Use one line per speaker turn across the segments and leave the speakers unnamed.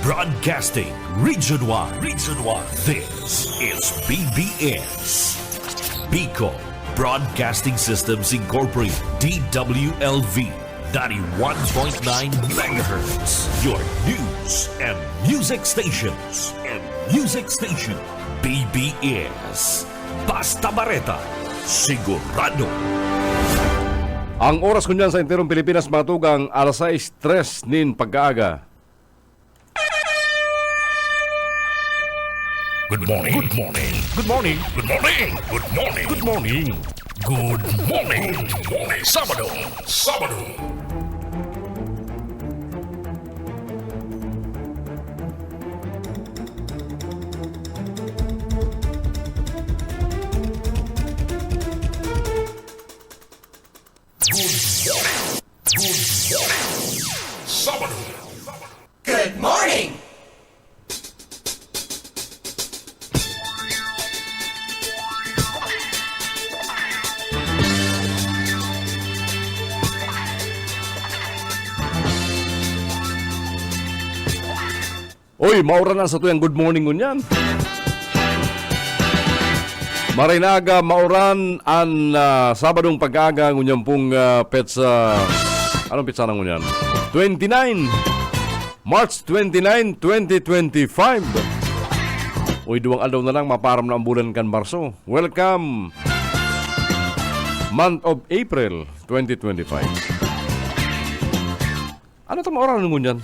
Broadcasting Region 1. Region 1. This is BBS. Bicol Broadcasting Systems Incorporated. DWLV. 91.9 megahertz. Your news and music stations. BBS. Basta Bareta. Sigurado.
Ang oras kunyan sa Interong Pilipinas matugang alas 6:03 nin pagkaaga.
Good morning. Good morning. Good morning. Good morning. Good morning. Good morning. Good morning. Good morning. Sabado. Sabado.
Good morning!
Uy, maura na sa tuyang good morning ngunyan. Marinaga, mauran an Sabadong pag-aga ngunyan pong petsa. Anong petsa na ngunyan? 29 March 29, 2025. Uy, duwang aldaw na lang maparam na ang bulan kan Marso. Welcome month of April 2025. Ano ito maura na ngunyan?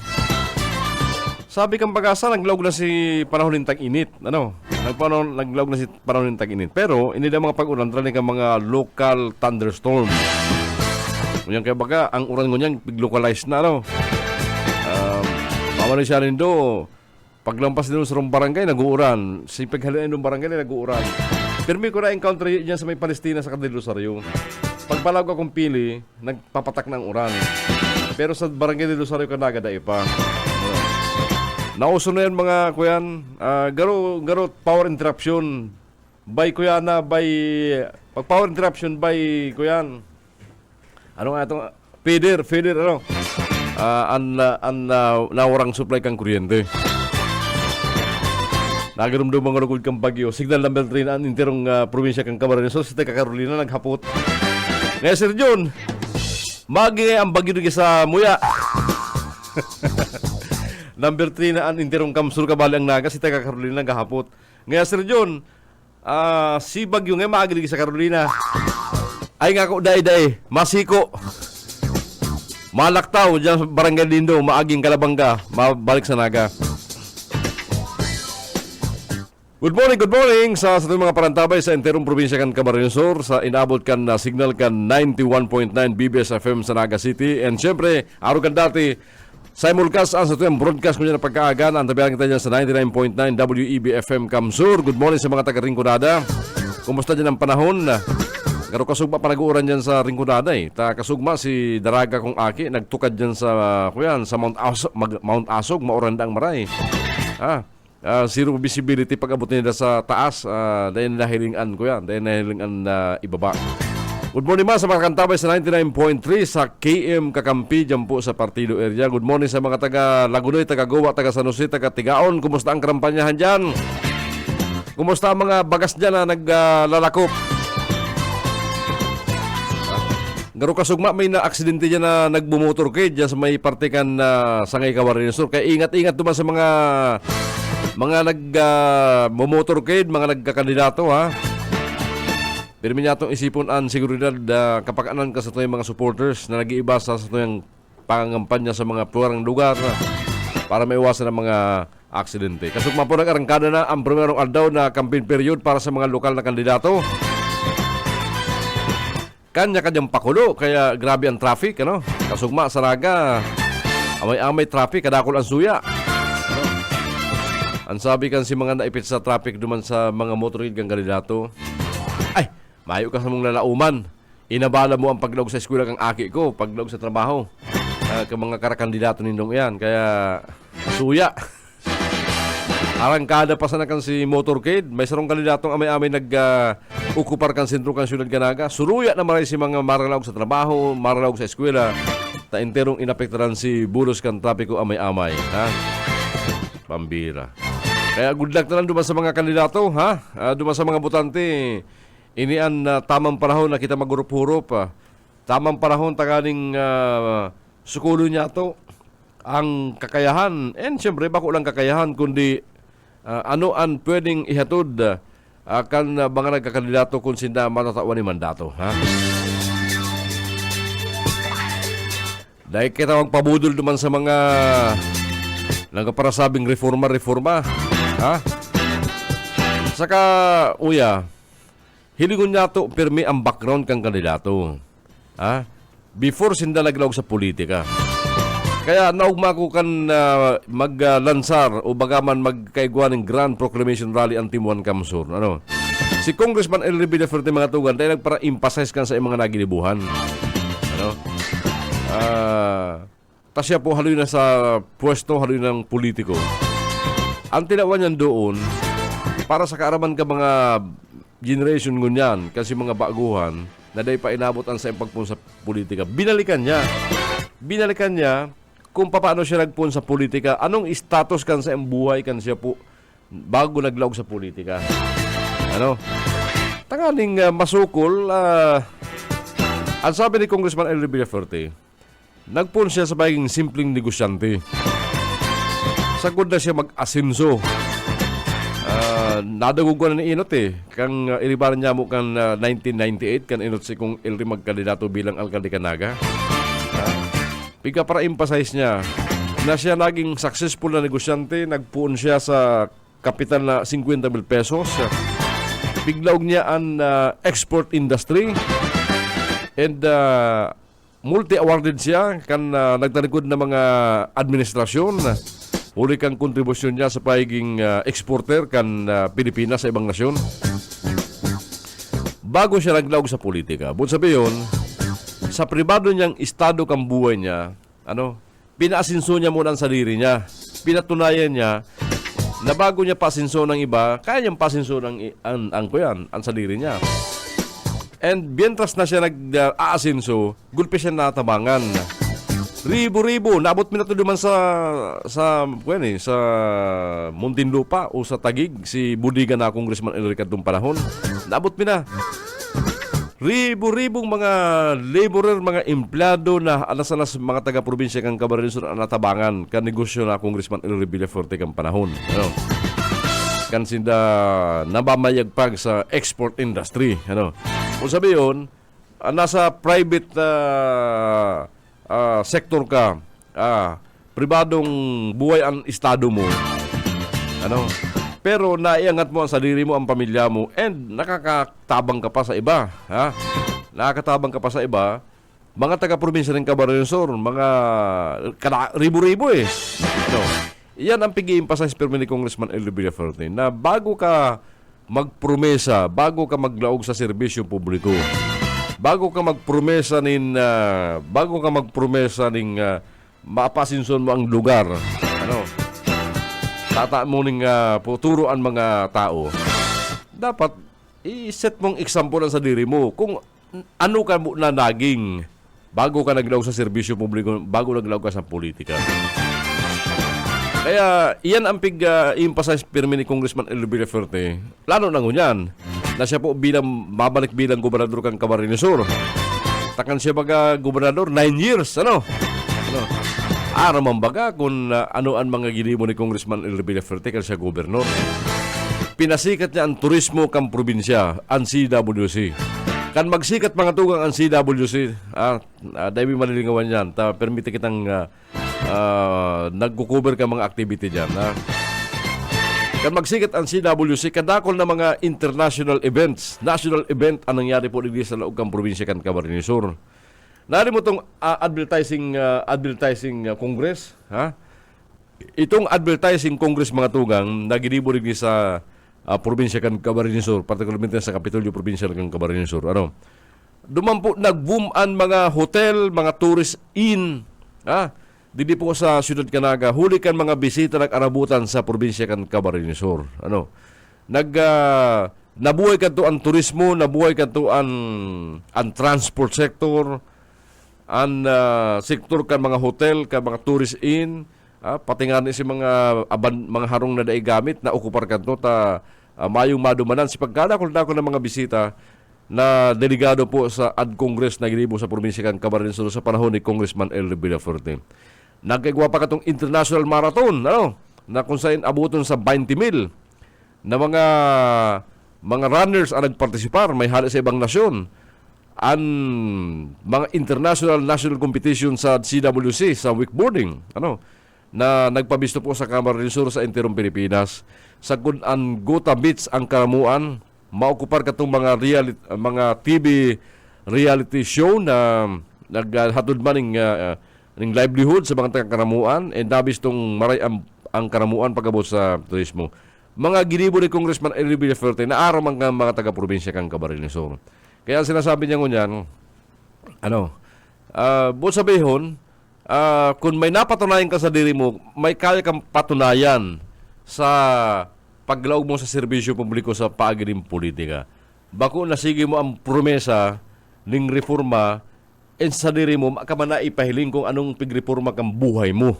Sabi kang pag-asa, naglawag na si panahon ng tag-init. Naglawag na si panahon ng tag-init. Pero, hindi na mga pag-ulan, tralik ang mga local thunderstorm. Ngunyan kaya baga, ang uran ngunyan, localized na, ano? Mamano siya rin do, paglampas din sa barangay, nag-uuran. Si paghalian ng barangay, nag-uuran. Pero may ko na-encounter yan sa may Palestina sa Cadiz-Rosario. Pagpalaw ko akong pili, nagpapatak ng uran. Pero sa barangay de Rosario, kanagada pa. Nauso na yan mga kuyan, garo power interruption by kuyana, pag power interruption by kuyan, ano nga itong, feeder, ano, nawarang supply kang kuryente. Nagarumdo mga lugod kang bagyo, signal number 3 na interong probinsya kang Camarines Sur, Sita Carolina, naghapot. Ngayon, Sir John, magi ang bagyo dito sa Muya. Number 3 na ang interong Kamsur Kabali ang naga, si Taga Carolina gahapot. Ngayon, Sir John, si Bagyo ngayon maagili sa Carolina. Ay nga ko, day, masiko. Malaktaw, dyan sa Barangay Lindo, maaging Kalabanga, mabalik sa naga. Good morning sa ating mga parantabay sa interong probinsya kan Camarines Sur, sa inabot kan signal kan 91.9 BBS FM sa Naga City. And syempre, araw kan dati, simulcast ang sa ito yung broadcast ko niya na pagkaagan. Ang tabihan kita dyan sa 99.9 WEB FM Kamsur. Good morning sa mga taga-Ringconada. Kumusta dyan ang panahon? Garo kasugma pa nag-uuran dyan sa Ringconada eh. Kasugma si Daraga kong aki. Nagtukad dyan sa Mount Asog. Mauranda ang maray. Zero visibility pag abot nila sa taas. Dahil nahilingan ko yan. Dahil nahilingan ibaba. Good morning sa mga kantabay sa 99.3 sa KM Kakampi dyan po sa Partido area. Good morning sa mga taga Lagunoy, taga Gowa, taga San Jose, taga Tigaon. Kumusta ang kampanyahan dyan? Kumusta ang mga bagas dyan na naglalakop? Garo kasugma may na-aksidente dyan na nagbumotorcade dyan sa may partikan na Sangay Camarines Sur. Kaya ingat-ingat naman sa mga nagbumotorcade, mga nagkakandidato ha. Pero may natong isipon ang seguridad kapag anan ka sa ito yung mga supporters na nag-iiba sa ito yung pangangampanya sa mga puwarang lugar para maiwasan ang mga aksidente. Kasugma po nag-arangkada na ang primerong aldaw na campaign period para sa mga lokal na kandidato. Kanya-kanyang pakulo, kaya grabe ang traffic. Ano? Kasugma sa Naga, amay-amay traffic, kadakol ang suya. Ano? Ang sabi kan si mga naipit sa traffic duman sa mga motorcade kang kandidato, ay, mayo ka sa mong lalauman. Inabala mo ang paglaog sa eskwela kang aki ko, paglaog sa trabaho. Ka mga karakandidato nindong yan. Kaya, suya. Arangkada pa sana kan si motorcade. May sarong kandidatong amay-amay ukupar kan sentro kan syudad Ganaga. Suruya na maray si mga maralaog sa trabaho, maralaog sa eskwela. Ta enterong inapektaran si bulos kan trapiko amay-amay. Ha? Pambira. Kaya good luck na lang duman sa mga kandidato, ha? Duman sa mga botante. Ini ang tamang panahon na kita maghurup-hurup. Tamang panahon taganing sukulo niya to ang kakayahan. And siyempre, bako lang kakayahan, kundi ano ang pwedeng ihatod kan mga nagkakandidato kung sinda matatawan ni mandato, ha? Dahil kita magpabudol duman sa mga nagkaparasabing reforma, ha? Saka, uya, hilingon niya to pirmi ang background kang kandidato, ha? Before sinda naglaog sa politika. Kaya naugma ko kan maglansar o bagaman magkaigwa ng Grand Proclamation Rally ang Timuan Kamsur. Ano? Si Congressman El Revillaferte mga tugan dahil nagpara-emphasize kan sa mga nagilibuhan. Ano? Tasya po haloy na sa pwesto, haloy ng politiko. Ang tinawan niyan doon, para sa kaaraman ka mga generation ngunyan, kasi mga baguhan, na dahil pa inabot ang sa impagpun sa politika, binalikan niya kung paano siya nagpun sa politika, anong status kan sa buhay kan siya po bago naglaog sa politika. Ano? Tanganing masukol, ang sabi ni Congressman El Revillaferte, nagpun siya sa baging simpleng negosyante. Sagod na siya mag-asenso. Nadagog ko na ni Inot kang ilibaran niya mo kan 1998 kan Inot si kung Elri magkandidato bilang alkalde Kanaga. Piga para emphasize niya na siya naging successful na negosyante, nagpuon siya sa kapital na 50,000 pesos. Biglaog niya ang export industry and multi-awarded siya kan nagtalikod na mga administrasyon. Uli kang kontribusyon niya sa pagiging exporter kan Pilipinas sa ibang nasyon. Bago siya naglaog sa politika, buod sabihin, sa pribado niyang estado kang buhay niya, pinaasinso niya muna ang sarili niya. Pinatunayan niya na bago niya pasinso ng iba, kaya niyang pasinso ng ang sarili niya. And bientras na siya nag-aasinso, gulpi siya natabangan. Ribo-ribo, naabot mi na to duman sa Muntinlupa o sa Tagig, si Budiga na Congressman Enrique atong panahon. Naabot mi na. Ribo-ribong mga laborer, mga empleyado na alas-alas mga taga-probinsya kang Camarines Sur ang natabangan kan negosyo na Congressman El Revillaferte kang panahon. Ano? Kan sinda nabamayagpag sa export industry. Ano? Kung sabi yun, nasa private sector ka, pribadong buhay ang estado mo. Ano? Pero naiangat mo ang sarili mo, ang pamilya mo, and nakakatabang ka pa sa iba. Ha? Nakakatabang ka pa sa iba. Mga taga-probinsya ng Camarines Sur, mga ribo-ribo No. Iyan ang pig-i-emphasize pero ni Congressman El Revillaferte na bago ka magpromesa, bago ka maglaog sa serbisyo publiko, bago ka magpromesa nin mapasinson mo ang lugar, tata mo ning turuan mga tao, dapat i-set mong example sa diri mo kung ano ka mo na naging bago ka naglaog sa serbisyo publiko, bago naglaog ka sa politika. Kaya iyan ang pig-emphasize pirmi ni Congressman El Revillaferte, lalo na ngunyan na siya po mabalik bilang gobernador kang Camarines Sur. Takan siya baga gobernador 9 years, Araw mambaga kung ano ang mga ginimo ni Congressman El Revillaferte kan siya gobernador. Pinasikat niya ang turismo kang probinsya, ang CWC. Kan magsikat mga tugang ang CWC, dahil manilingawan yan, permite kitang nagkukuber ka mga activity dyan. Kan magsikat ang CWC, kadakol na mga international events, national event, ang nangyari po digdi sa laog kang probinsya kan Camarines Sur. Nari mo itong advertising congress, ha? Itong advertising congress mga tugang, naginibo rin sa probinsya kan Camarines Sur, particularmente sa Kapitolyo probinsya kan Camarines Sur. Dumampo, nag-boom ang mga hotel, mga tourist inn, ha? Didi po sa Siyudad Canaga, huli kan mga bisita nag-arabutan sa probinsya kan Camarines Sur. Nabuhay kan to ang turismo, nabuhay kan to ang transport sector, ang sektor kan mga hotel, kan mga tourist inn, pati nga ni si mga mga harong na daig gamit na okupar kanto ta mayong madumanan si pagkada ko ng mga bisita na delegado po sa Ad Congress na ginibo sa probinsya kan Camarines Sur sa panahon ni Congressman El Villafuerte. Nagkagawa pa katong international marathon, na kung saan abuton sa 20,000 na mga runners ang nagpartisipar, may hali sa ibang nasyon. Ang mga international national competition sa CWC, sa wakeboarding, na nagpabisto po sa Camarines Sur sa Interong Pilipinas. Sa kunan Gota Beach ang karamuan, maokupar katong mga TV reality show na naghatod man ng livelihood sa mga taga-karamuan and nabistong maray ang karamuan pagabot sa turismo. Mga ginibo ni Congressman Eli Villafuerte na araw mga taga-probinsya kang Camarines Sur. Kaya sinasabi niya ngunyan, buot sabihon, kung may napatunayan ka sa diri mo, may kaya kang patunayan sa paglaog mo sa serbisyo publiko sa paagiring politika. Bako nasige mo ang promesa ning reforma and sa diri mo makaman na ipahiling kung anong pigreforma kang buhay mo.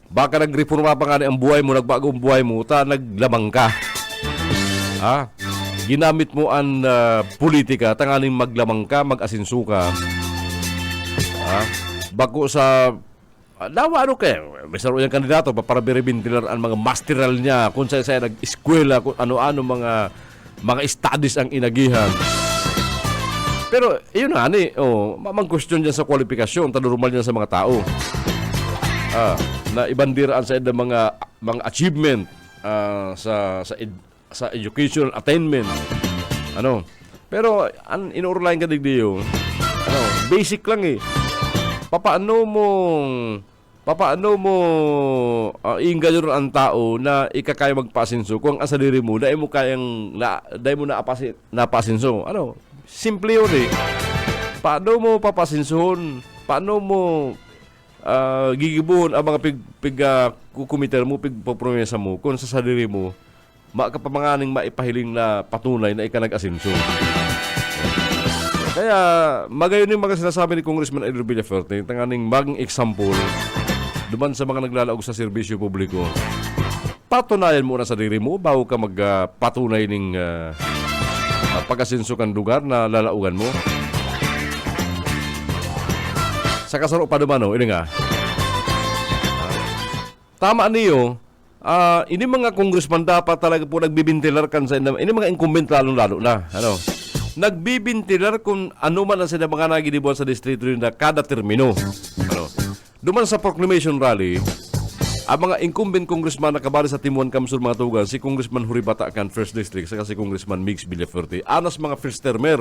Baka nagreforma pa nga ang buhay mo, nagbago ang buhay mo, naglamang ka. Ginamit mo ang politika, tanganing maglamang ka, mag-asinso ka. Bako sa dawa may saro yung kandidato para biribintilar ang mga masteral niya kung saan nag-eskwela, kung ano-ano mga studies ang inagihan. Pero yun na mamang question dyan sa kwalifikasyon, normal yan sa mga tao. Na ibandiraan sa ng mga achievement sa educational attainment. Pero inuurlayan ka digdiyo. Basic lang Papaano mo iinganyo ang tao na ikakaya magpasinso kung asa diri mo dai mo kayang dai mo napasinso. Simple yun Paano mo papasinsohon? Paano mo gigibuhon ang mga kukumiter mo, pigpapromesa mo kung sa diri mo makapamanganing maipahiling na patunay na ikanag-asinso. Kaya magayon yung mga sinasabi ni Congressman Eli Villafuerte, tanganing maging example duman sa mga naglalaog sa serbisyo publiko. Patunayan mo na sa diri mo bago ka magpatunay ng pag-asinso kan lugar na lalaugan mo. Sa kasaro pa naman, ini nga. Tama niyo, ini mga congressman dapat talaga po nagbibintilar kan sa ini mga incumbent lalo na. Nagbibintilar kung ano man ang sila mga naginibuan sa distrito na kada termino. Duman sa proclamation rally, ang mga incumbent congressman na kabali sa Timuan Kamsur mga tugan, si Congressman Huri Batacan, 1st District, saka si Congressman Mix Villafuerte, anas mga first termer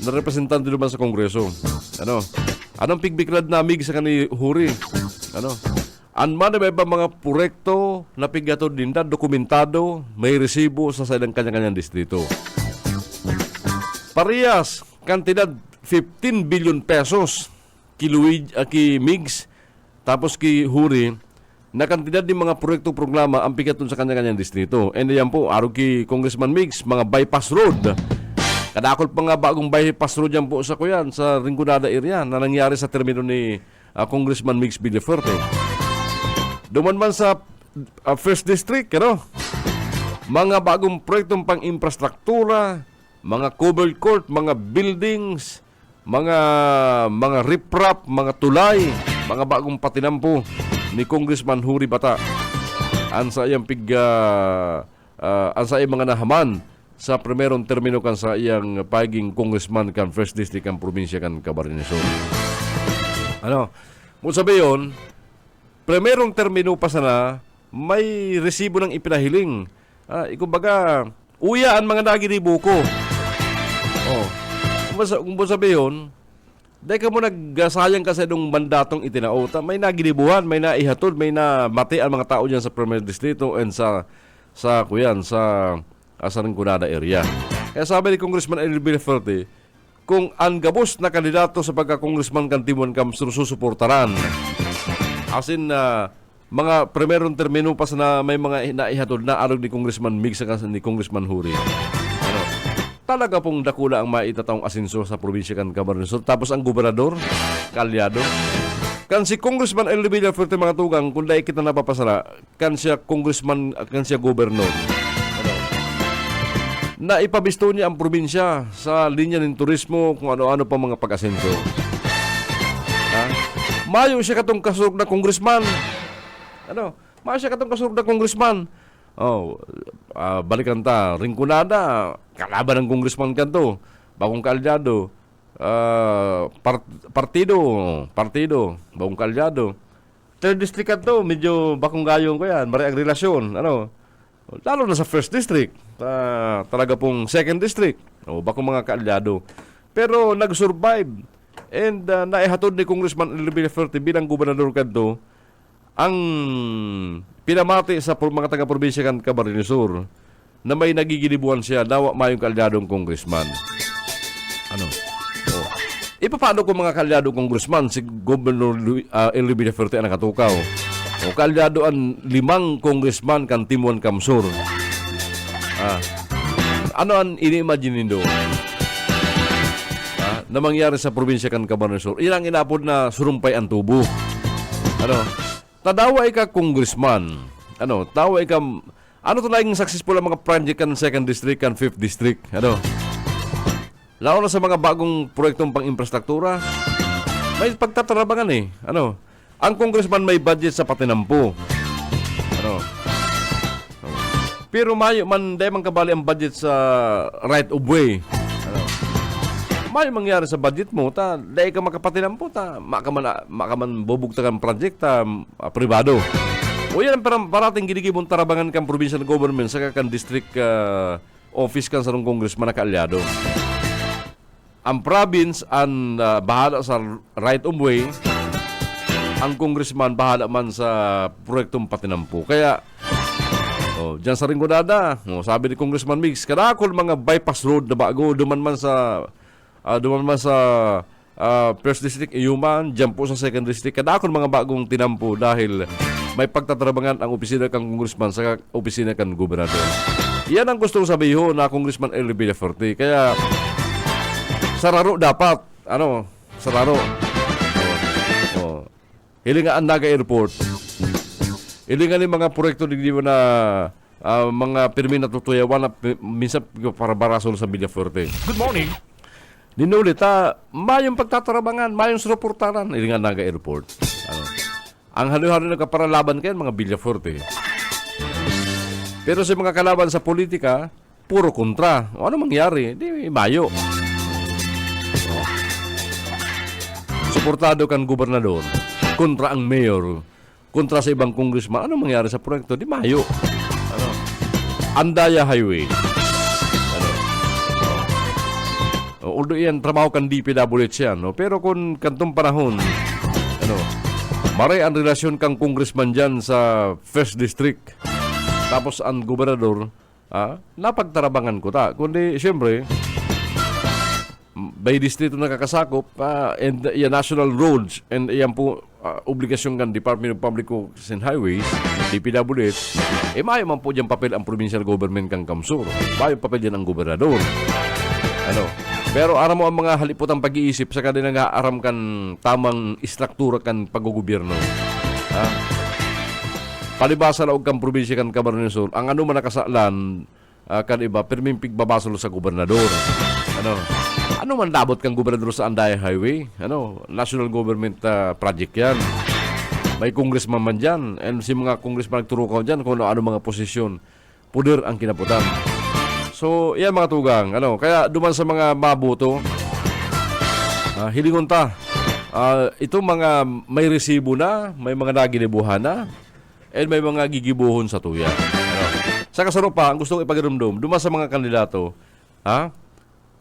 na representante naman sa Kongreso. Anong pigbiklad na Mix sa kani Huri? Anman na may ba mga proyekto na pigatod dinda, dokumentado, may resibo sa sadang kanya-kanyang distrito. Parehas, kantidad 15 billion pesos ki Migs, tapos ki Huri, na kantidad din mga proyekto programa ang pigaton sa kanya-kanyang distrito. And yan po, araw ki Congressman Migs, mga bypass road. Kadakol pa nga bagong bypass road yan po sa kuyan, sa Rinconada area, na nangyari sa termino ni Congressman Migs Villafuerte. Duman man sa 1st District, mga bagong proyektong pang-infrastruktura, mga covered court, mga buildings, mga riprap, mga tulay, mga bagong patinampo ni Congressman Huri Bata. Ansa iyang mga nahaman sa primerong termino kan sa iyang paging congressman kan 1st District kan probinsya kan Camarines Sur. Mo sabiyon, primerong termino pa sana, may resibo ng ipinahiling. Kumbaga, uyaan mga naginibo ko. Kung sabihin, dahil ka mo nagsayang kasi nung mandatong itinao, may naginibuhan, may naihatod, may namati ang mga tao dyan sa Premier Distrito and sa Rinconada area. Kaya sabi ni Congressman Eli Villafuerte, kung ang gabos na kandidato sa pagka-congressman kan Timuan Kamsur susuportaran, as in, mga primerong termino pa na may mga naihatod na arog ni Congressman Mig sa ni Congressman Huri. talaga pong dakula ang maitataong asenso sa probinsya kan Camarines Sur. Tapos ang gobernador, kalyado. Kan si Congressman El Villafuerte mga tugang, kung dahil kita napapasara, kan siya congressman, kan siya gobernador. Ano? Na ipabisto niya ang probinsya sa linya ng turismo, kung ano-ano pa mga pag-asenso. Ha? Mayo siya katong kasurog na congressman. Ano? Mayo siya katong kasurog na congressman. Oh, balikan ta, ringkunada, kalaban ng congressman kanto, bagong kaalyado. Partido, bagong kaalyado. Third district kanto, medyo bakong gayong ko yan, mari ang relasyon, ano. Lalo na sa first district, talaga pong second district, bakong mga kaalyado. Pero nag-survive and naihatod ni Congressman El Villafuerte bilang gobernador kanto ang pinamati sa mga taga-probinsya kan Camarines Sur na may nagigilibuhan siya daw mayong kaalyadong congressman. Ano? Paano kung mga kaalyadong congressman si Governor El Villafuerte ang nakatukaw? Kaalyado ang 5 congressman kan Timuan Kamsur. Ano ang ini-imagine nindo? Na mangyari sa probinsya kan Camarines Sur? Ilang inapod na surumpay ang tubo. Ano? Tadaway ka congressman. Ano? Taway ka... Ano to naging successful ang mga project kan 2nd district kan 5th district? Ano? Lalo na sa mga bagong proyektong pang-infrastruktura, may pagtatarabangan eh. Ano? Ang congressman may budget sa patinampo. Ano? Pero mayo man dahil man kabali ang budget sa right of way. Ano? Mayo mangyari sa budget mo, dahil ka makapatinampo, makaman bubugtakan project privado. O yan ang parating ginigibong tarabangan kang provincial government sa kan district office kan sa congressman na kaalyado. Ang province ang bahala sa right of way, ang congressman bahala man sa proyektong patinampo. Kaya, dyan sa Ringgodada, sabi ni Congressman Mix, kadakol mga bypass road na bago, duman man sa first district, Iyuman, dyan po sa second district, kadakol mga bagong tinampo dahil may pagtatrabangan ang opisina kang congressman sa opisina kang gobernador. Yan ang gustong sabihin na Congressman El Villafuerte. Kaya, sararo dapat. Sararo. Hilingaan Naga Airport. Hilingan yung mga proyekto di mo na mga pirmi na tutuyawan na minsan para barasol sa Villafuerte.
Good morning.
Dinulit, mayong pagtatarabangan, mayong suruportaran. Hilingan Naga Airport. Ang halo-halo na kaparalaban kayo, mga Villafuerte. Pero sa mga kalaban sa politika, puro kontra. Ano mangyari? Di mayo. Suportado kan gobernador, kontra ang mayor, kontra sa ibang congressman. Ano mangyari sa proyekto? Di mayo. Andaya Highway. Although yan, trabaho kan DPWH yan. Pero kung kantong panahon, maray ang relasyon kang congressman dyan sa first district. Tapos ang gobernador, napagtarabangan ko ta. Kundi, siyempre, by distrito nakakasakop and national roads and yan po obligasyon ng Department of Public Works and Highways, DPWH, mayo man po dyan papel ang provincial government kang Kamsur. Mayo papel dyan ang gobernador. Pero aram mo ang mga halipotang pag-iisip sa kanila nga aram kan tamang istruktura kan paggugobyerno. Palibasa na og kang probinsya kan Camarines Sur, ang ano man nakasalan kan iba, perming pigbabasol sa gobernador. Ano man labot kang gobernador sa Andaya Highway? National government project yan. May congressman man dyan. And si mga congressman nagturukaw dyan kung ano mga posisyon. Puder ang kinaputan. So, yan mga tugang. Kaya duman sa mga mabuto, hilingon ta. Ito mga may resibo na, may mga naginibuhan na, and may mga gigibuhon sa tuya. Sa kasaro pa, ang gusto kong ipagirumdum, duman sa mga kandidato,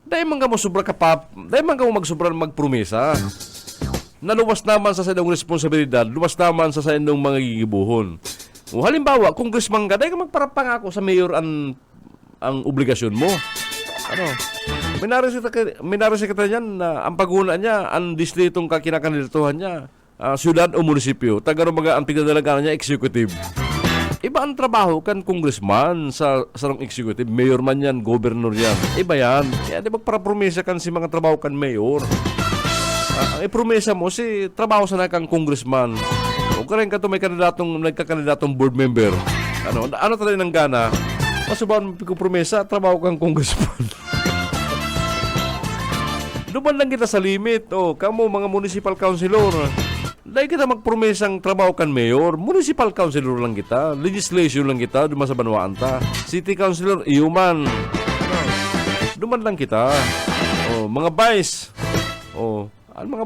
dahil man ka mo sobra kapap, dahil man ka mo magsobra magpromesa. Naluwas naman sa inong responsibilidad, luwas naman sa inong mga gigibuhon. Halimbawa, congressman ka, dahil ka magparapangako sa mayor ang obligasyon mo. Minaresekta niyan na ang paguna niya, ang distritong kinakandidatuhan niya, syudad o munisipyo, tagaro mga ang pinadalagaan niya, executive. Iba ang trabaho kan congressman sa sarong executive, mayor man yan, governor yan. Iba yan. Kaya di magparapromesa kan si mga trabaho kan mayor. Ang ipromesa mo si trabaho sana kang congressman. O ka rin ka to may nagkakandidatong board member. Ano talaga ng gana? Masubahan mo promesa, trabaho kang congressman. Duman lang kita sa limit. O, kamo mga municipal councilor. Dahil kita magpromesang trabaho kan mayor, municipal councilor lang kita, legislation lang kita, duman sa banwaan ta. City councilor, iuman. Duman lang kita. O, mga vice. O, mga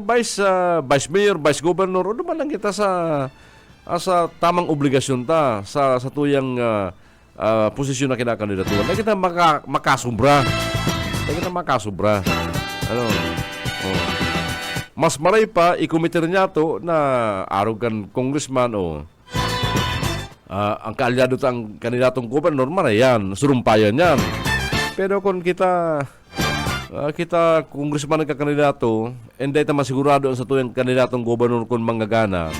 vice mayor, vice governor, o duman lang kita sa tamang obligasyon ta, sa tuyang posisyon na kinakandidatuan. Dahil kita makasubra. Ano? Oh. Mas maray pa, ikomiter niya to na arogan congressman o ang kaalyado ta ang kandidatong gobernador, marayan, surumpayan yan. Pero kung kita congressman nagkakandidato, hindi ta masigurado sa tuyang kandidatong gobernador kung manggagana,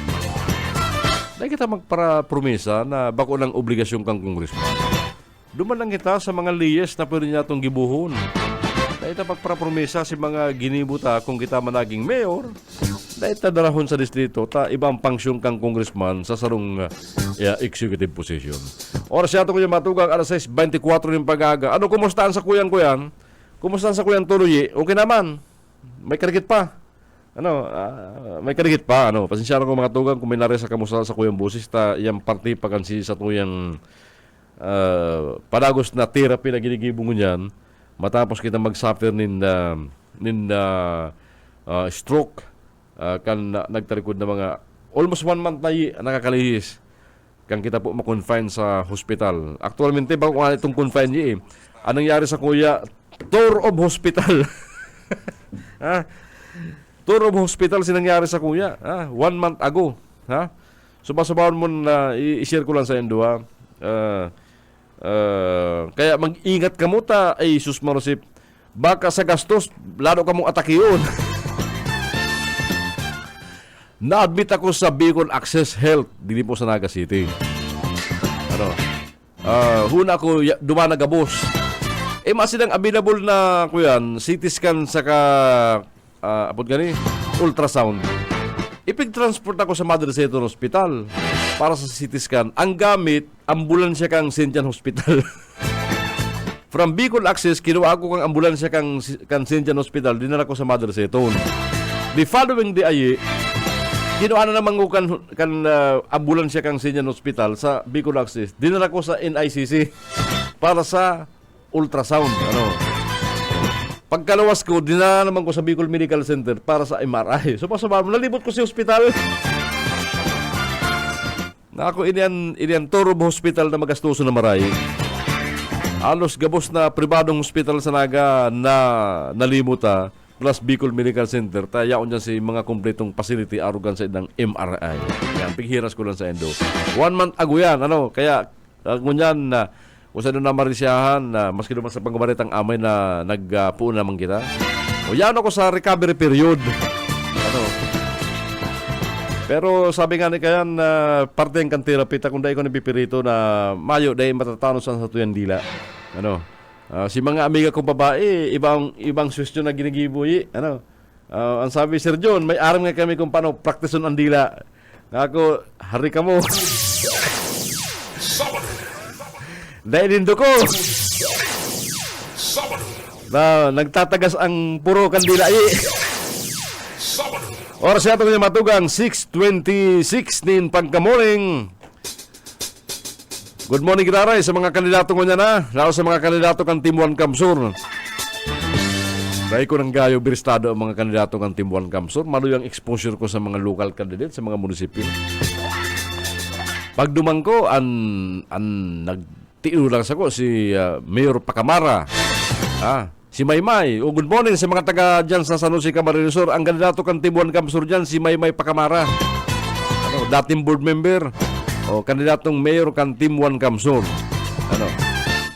dahil kita magpara-promesa na bako ng obligasyon kang congressman. Duman lang kita sa mga liyes na pwede niya itong gibuhon. Dahil ta pagpara-promesa si mga ginibuta kung kita managing mayor, dahil ta darahon sa distrito, ta ibang pangsyon kang congressman sa sarong executive position. Oras yato ko yung matugang, alas 6:24 yung pag-aga. Ano, kumustaan sa kuyan? Kumustaan sa kuyan tuloy? Okay naman. May karigit pa. May karigit pa. Pasensya na ko mga tugang kung may naresa kamusta sa kuyang busis, ta yung party pagansi sa tuyang padagos na therapy na ginigibong niyan. Matapos kita mag-suffer nin stroke, nagtarikod na mga almost 1 month na nakakalihis kang kita po ma-confine sa hospital. Actualmente, bago nga itong confine niya anong nangyari sa kuya, tour of hospital. Tour of hospital sinangyari sa kuya. 1 month ago. Sumasabawan mo na i-share ko lang sa endo. Kaya mag-ingat ka mo ta ay sus marusip, baka sa gastos lalo ka mong atake yun. Na-admit ako sa Bicol Access Health dili po sa Naga City. Huna ko dumana gabos. Masidang available na ko yan, CT scan saka apod gani ultrasound. Ipig-transport ako sa Madre Seton Hospital para sa CT scan. Ang gamit, ambulansya kang Sintian Hospital. From Bicol Access, kinuha ko kang ambulansya kang Sintian Hospital, dinala ko sa Madre Seton. The following day, kinuha na naman ko kan ambulansya kang Sintian Hospital sa Bicol Access, dinala ko sa NICC para sa ultrasound. Pagkalawas ko, dinala naman ko sa Bicol Medical Center para sa MRI. So, pasabahan mo, nalibot ko sa hospital. Na ako, iniyan Torob Hospital na magastuso na maray. Alos gabos na pribadong hospital sa Naga na nalimuta, plus Bicol Medical Center, tayaon dyan si mga kompletong facility, arugan sa idang MRI. Yan, pighiras ko lang sa endo. 1 month ago yan, kaya, ngunyan na, kung saan na marisyahan na maski naman sa pangbaritang amay na nagpuun naman kita. O yan ako sa recovery period. Pero sabi nga ni kayan na parte ng therapy ta kung dahil ko nabipirito na mayo dahil matatano sa tuyang dila. Si mga amiga kong babae, ibang suggestion na ginigiboy. Ang sabi, Sir John, may aram nga kami kung paano practiceon ang dila. Ako, hari ka mo. Dahil nindo ko na nagtatagas ang puro kandila oras yato niya matugang 6:26 nin pagka-morning. Good morning kinaray sa mga kandidato ko niya na lalo sa mga kandidato kang Team 1 Kamsur. Dahil ko ng gayo biristado ang mga kandidato kang Team 1 Kamsur, maluyang exposure ko sa mga local candidate sa mga munisipyo. Pagdumang ko nagtiilo lang sa ko si Mayor Pacamara, si Maymay. Good morning sa mga taga dyan sa San Jose, Camarines Sur. Ang kandidato kang Team 1 Kamsur dyan, si Maymay Pacamara, dating board member o kandidatong mayor kang Team 1 Kamsur.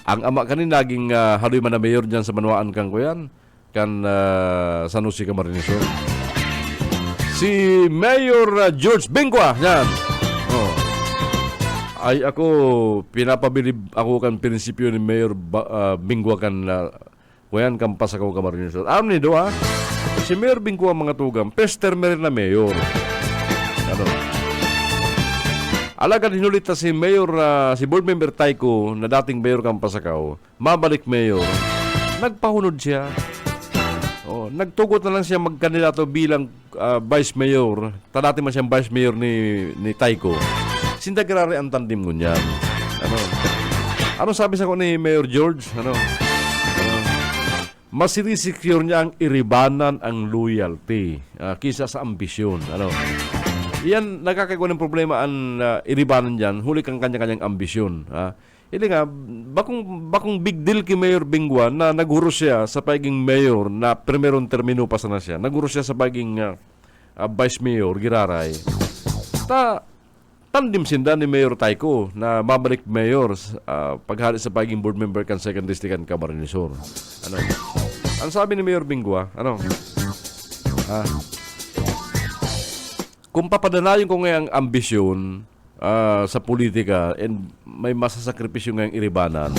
Ang ama kanin naging haloy man na mayor dyan sa Manuaan kang kuyan kan San Jose, Camarines Sur. Si Mayor George Bengua yan. Ay ako, pinapabilib ako kan prinsipyo ni Mayor Bingwa kan kuyan kan pasakaw ka Marinos. Ano ni do ha? Si Mayor Bingwa mga tugam, first term rin na mayor. Ano? Alagan hinulit si Mayor, si board member Taiko na dating mayor kan pasakaw, mabalik mayor, nagpahunod siya. Oh, nagtugot na lang siya magkandidato bilang vice mayor. Dati man siyang vice mayor ni Taiko. Sindagrari ang tandem ko niyan. Ano sabi sa ko ni Mayor George? Mas sinisecure niya ang iribanan ang loyalty kisa sa ambisyon. Iyan, nakakagawa ng problema ang iribanan dyan, huli kang kanya-kanyang ambisyon. Hindi nga, bakong big deal kay Mayor Bingwa na naguro siya sa pagiging mayor na primerong termino pa sana siya. Naguro siya sa pagiging vice mayor, Giraray. Tandem sinda ni Mayor Taiko na mabalik mayor paghali sa pagiging board member kan second district kan Camarines Sur. Ang sabi ni Mayor Bingwa, kung papadanayon ko ngayong ambisyon sa politika and may masasakripisyo ngayong iribanan,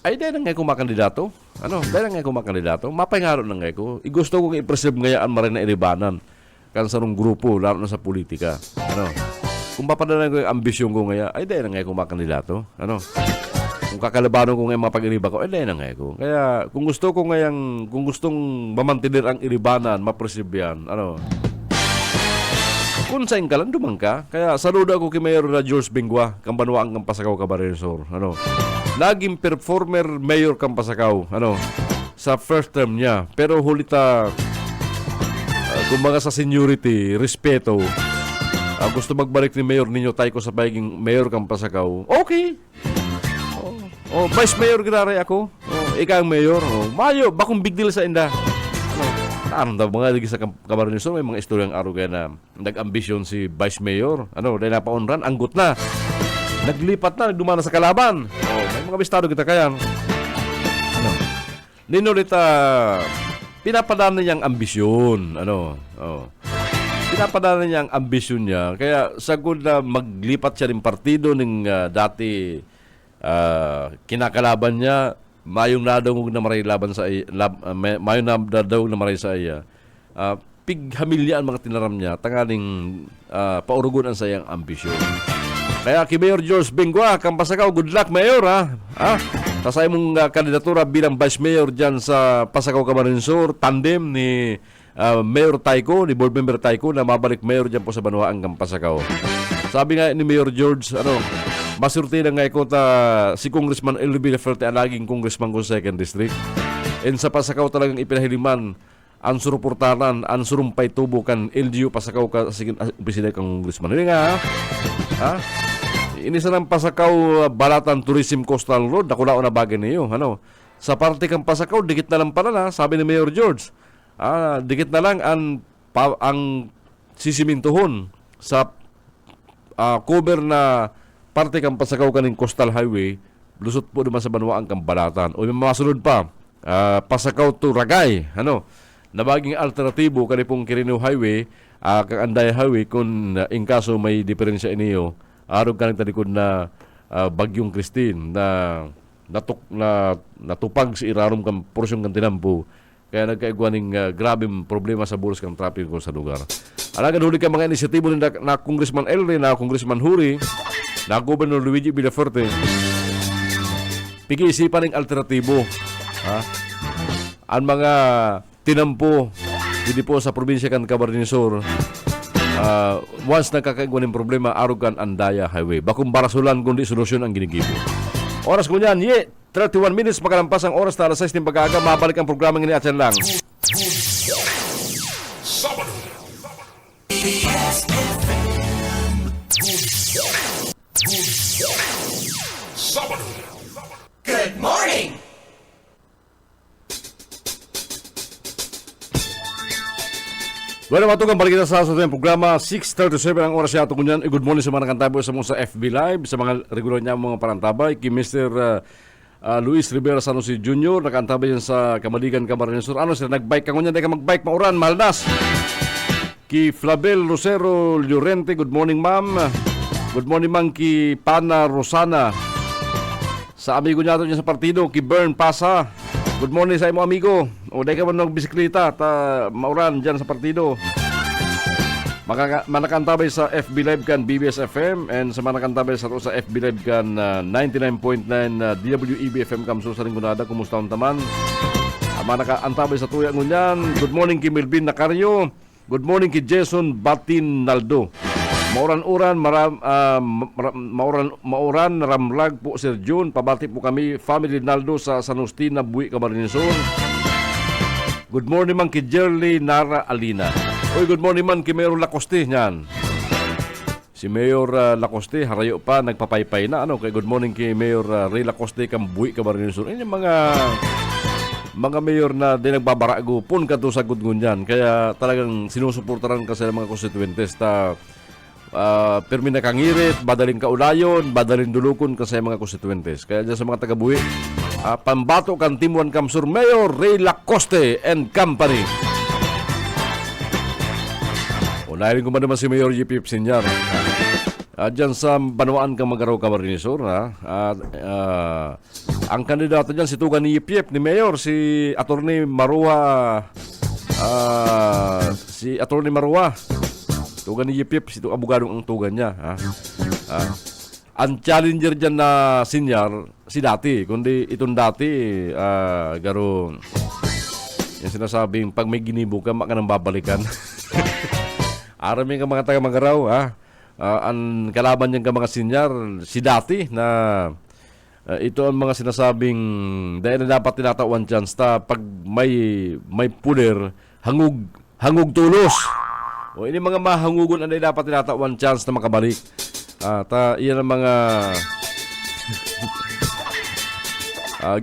ay dahil na ngayon kumakandidato. Dahil na ngayon kumakandidato, mapangaro na ngayon ko. Gusto kong i-preserve ngayaan marin na iribanan kan sarong grupo, lalo na sa politika. Kung papadanayon ko yung ambisyon ko ngayon, ay dahil na ngayon kumakandidato. Kung kakalabanon ko ngayon mapag-iriba ko, ay dahil na ngayon ko. Kaya kung gusto ko ngayong, kung gustong mamantinir ang iribanan, ma-preserve yan, kung saan ka lang, dumang ka. Kaya saludo ako kay Mayor George Bingwa, kambanwaan kang Pasakaw, Camarines Sur. Naging performer mayor kang Pasakaw, sa first term niya. Pero hulita, kumbaga sa seniority, respeto, gusto magbalik ni Mayor ninyo Taiko sa pagiging mayor kang Pasakaw, okay. Vice Mayor ginaray ako. Ikaw ang mayor. Mayo, bakong big deal sa inda. Daw mga lagi sa Camarines Sur, may mga istoryang araw kaya na nag-ambisyon si Vice Mayor. Dahil napaunran, anggot na. Naglipat na, nagdumana sa kalaban. May mga bistado kita kaya. Ninulit, pinapadaan niya ang ambisyon. Pinapadaan niya ang ambisyon niya. Kaya sagod na maglipat siya ng partido ng dati kinakalaban niya, mayong nadawog na maray laban sa mayong nadawog na maray sa iya. Pighamilya ang mga tinaram niya, tangaling paurugon ang sayang ambisyon. Kaya kay Mayor George Bingwa, kang Pasakaw, good luck Mayor Tasay mong kandidatura bilang Vice Mayor dyan sa Pasakaw, Camarines Sur, tandem ni Mayor Taiko, ni Board Member Taiko na mabalik Mayor dyan po sa Banwaan kang Pasakaw. Sabi nga ni Mayor George, masurti na nga ikot si Congressman Elvin Laferte ang naging congressman ko sa 2nd District. And sa Pasakaw talagang ipinahiliman ang suruportaran, ang surumpay tubo kan LGU Pasakaw ka sige opisina kang congressman. Hindi nga Inisa ng Pasakaw Balatan Tourism Coastal Road, nakulao na bagay niyo. Sa parte kang Pasakaw, dikit na lang pala na, sabi ni Mayor George. Dikit na lang ang sisimintuhon sa cover na parte kang Pasakaw kaning Coastal Highway, lusot po naman sa Banwaan kang Balatan. O may masunod pa, Pasakaw to Ragay, na baging alternatibo kanipong Quirino Highway, kang Anday Highway, kung in kaso may diferensya iniyo, arog ka talikod na Bagyong Christine na natupag si irarom kang porsyong kang tinampo. Kaya nagkaigwa ng grabing problema sa buros kang trapiko sa lugar. Alagan huli ka mga inisyatibo na Congressman Elre, na Congressman Huri, na Governor Luigi Villaferte, pag-iisipan ng alternatibo. Ang mga tinampo hindi po sa probinsya kan Camarines Sur, once nagkakaigwa ng problema, arugan Andaya Highway. Bakong barasulan kundi solusyon ang ginigibo. Oras ko niyan, 31 minutes makalampas ang oras na alas 6 ng pag-aaga. Mabalik ang programang ini at yan lang.
Sabado. Sabado.
Good morning!
Bueno, matugang balik kita sa ating programa 6:37 ang oras yato ko niyan. Good morning sa mga nakantabay sa mga sa FB Live, sa mga regular niya mga parantabay. Kay Mr. Luis Rivera Sanosi Jr. nakantabay yan sa Kamaligan, Camarines Sur. Sir, nagbike ka ngunyan, di ka magbike, mauran, maldas. Kay Flabel Rosero Llorente, good morning ma'am. Good morning man ki Pana Rosana. Sa amigo niya sa partido, ki Bern Pasa. Good morning sa imo amigo. O dahil ka man bisikleta, mauran dyan sa partido. Manakantabay sa FB Live kan BBS FM and sa manakantabay sa FB Live kan 99.9 DWEB FM kamso sa Ringunada. Kumusta ang taman? Manakaantabay sa tuya ngunyan. Good morning ki Melvin Nacaryo. Good morning ki Jason Batinaldo. Mauran ramlag po Sir June. Pabati po kami Family Naldo sa San Agustin na Buwi Camarines Sur. Good morning man ki Jerly Nara Alina. Oy, good morning man ki Mayor Lacoste niyan. Si Mayor Lacoste harayo pa nagpapaypay na ano kay good morning ki Mayor Ray Lacoste kang Buwi Camarines Sur. Ini mga mayor na di nagbabarago pun kadto sa gudngon kaya talagang sinusuportaran kasi ng mga constituentes ta permi na kangirit, badaling kaulayon, badaling dulukon kasi mga constituentes. Kaya dyan sa mga taga-Buwi, pambato kan Team 1 Kamsur Mayor Ray Lacoste and Company. Unahin ko man naman si Mayor J.P. Sinyar. Dyan sa Banwaan kang Magaraw Camarines Sur, ang kandidato dyan si Tugan ni Yip ni Mayor, si Attorney Marua. Tugan ni Yip si abogadong ang tugan niya. Ang challenger dyan na sinyar, si dati. Kundi itong dati, garo, yung sinasabing, pag may ginibo ka, maka nang babalikan. Arami ka mga taga-Magaraw, ang kalaban niyang ka mga sinyar, si dati na ito ang mga sinasabing dahil na dapat tinatawan chance ta pag may puder hangug tulos o ini mga mahangugon ang dapat tinatawan chance na makabalik iyan ang mga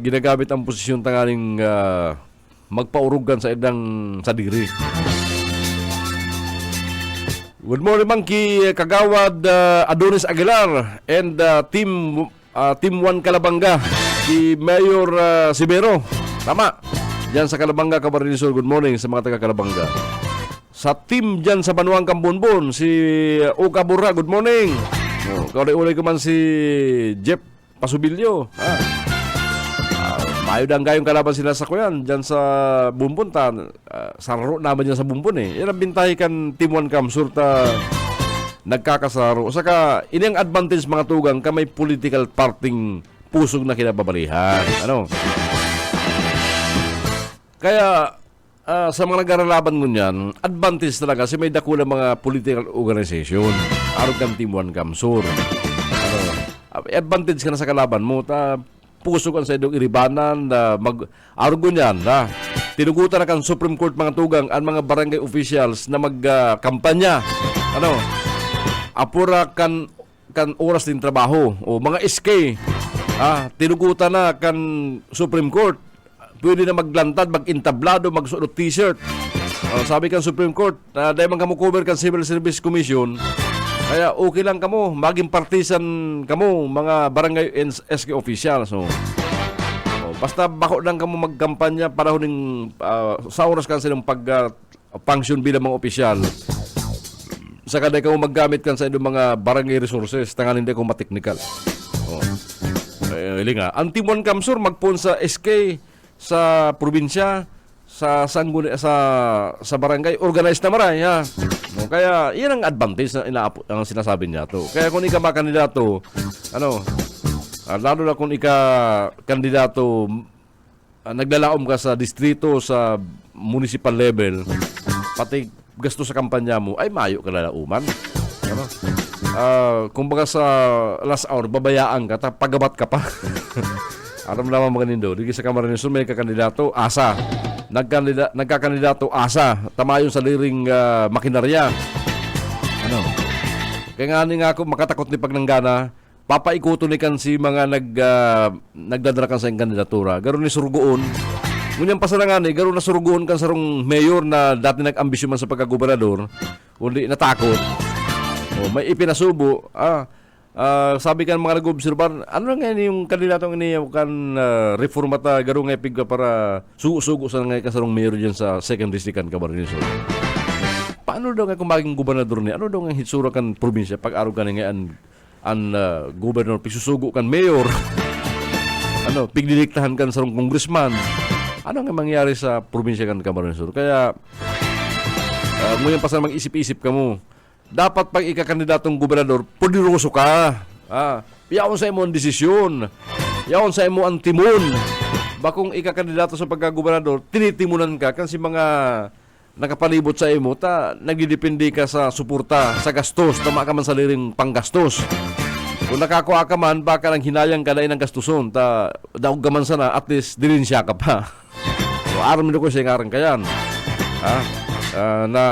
ginagamit ang posisyon tangaling magpaurugan sa edang sadiri. Good morning Monkey Kagawad Adonis Aguilar and Team 1 Calabanga, si Mayor Sibero. Tama. Diyan sa Calabanga, Camarines Sur. Good morning sa mga taga Calabanga. Sa team diyan sa Banuang Kambunbon, si Oka Burra. Good morning. Kaulay-ulay ko man si Jeff Pasubilyo. Mayod ang gayong kalaban sila sa kuyan diyan sa Bumbon ta. Saro naman diyan sa Bumbon eh. Yan ang bintahi kan Team 1 Kamsur ta nagkakasaro. Saka, ini ang advantage mga tugang ka may political parting pusog na kinababalihan. Ano? Kaya, sa mga nag-aralaban mo niyan, advantage talaga kasi may dakula mga political organization. Arog kang Team 1 Kamsur. Ano? Advantage ka na sa kalaban mo. Pusog ka sa idong iribanan. Arog mo niyan. Tinugutan na kang Supreme Court mga tugang ang mga barangay officials na magkampanya. Ano? Apura kan oras din trabaho o mga SK tinugutan na kan Supreme Court pwede na maglantad, mag-intablado, magsuot t-shirt. Sabi kan Supreme Court dahil man kamo cover kan Civil Service Commission kaya okay lang kamo maging partisan kamo mga barangay SK officials basta bako lang kamo magkampanya panahon sa oras kan silang pag-function bilang mga opisyal. Saka na ikaw maggamit kan sa mga barangay resources tangan hindi ko mateknikal. Ang Team 1 Kamsur magpun sa SK sa probinsya sa barangay organized na maray kaya iyan ang advantage na ang sinasabi niya to. Kaya kung ika makandidato lalo na kung ika kandidato naglalaom ka sa distrito sa municipal level pati gasto sa kampanya mo, ay mayo ka lalauman. Ano? Kumbaga sa last hour, babayaan ka, pagabat ka pa. Aram naman mga nindo, digi sa Camarines Sur, may kakandidato, asa. Nagkakandidato, asa. Tamayon sa liring makinarya. Ano? Kaya nga ako, makatakot ni pagnanggana, papaikuto ni kan si mga nagdadarakan sa kandidatura. Garo ni Surgoon, ngunyan pasarangan garo na surugoon kan sarong mayor na dati nag-ambisyon man sa pagkagobernador, kundi natakot. May ipinasubo. Sabi kan mga nag-obserbar, ano nga yung kandidatong ini kan reformata garo nga pigga para sugo-sugo sa nga kasarong mayor diyan sa 2nd District kan Camarines Sur. Paano daw nga kung maging gobernador ni? Ano daw nga hitsura kan probinsya pag araw kan nga gobernador, pigsusugo kan mayor, pigdidiktahan kan sa congressman. Ano nga mangyari sa probinsya kan Camarines Sur? Kaya, ngayon pa sa mag-isip-isip ka mo, dapat pag ikakandidatong gobernador, pudiroso ka. Yaon sa imo ang desisyon. Yaon sa imo ang timon. Bakong ikakandidato sa pagkagobernador, tinitimunan ka kasi mga nakapalibot sa imo, nagdidepende ka sa suporta, sa gastos, tama ka man sa liring panggastos. Kung nakakuha ka man, baka lang hinayang ka na ng gastuson, daog ka man sana, at least dilinsya ka pa. So, aram nito ko siya ngarang kayan. Na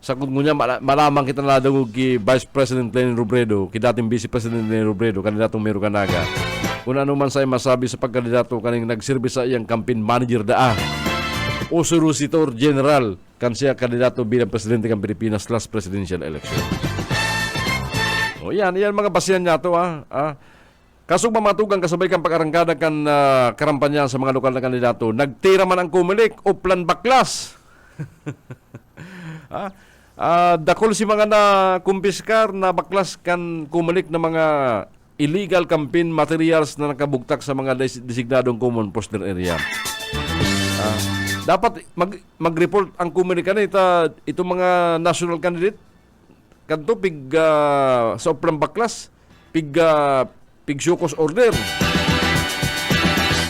sakot mo niya, malamang kita na daw ki Vice President Lenin Robredo, ki dating Vice President Lenin Robredo, kandidatong Mero Canaga. Kung ano man sa'yo masabi sa pagkandidato kaning nagserbi sa iyang campaign manager o Solicitor General kan siya kandidato bilang presidente ng Pilipinas last presidential election. O yan mga basihan niya to Kasong mamatugang kasabay kang pag-arangkada kan karampanyan sa mga lokal na kandidato, nagtira man ang kumilik o plan baklas. Dakol si mga na kumpiskar na baklas kan kumilik na mga illegal campaign materials na nakabugtak sa mga designadong common poster area. Dapat mag-report ang kumilik ito mga national candidate kanto sa plan baklas pigsukos order.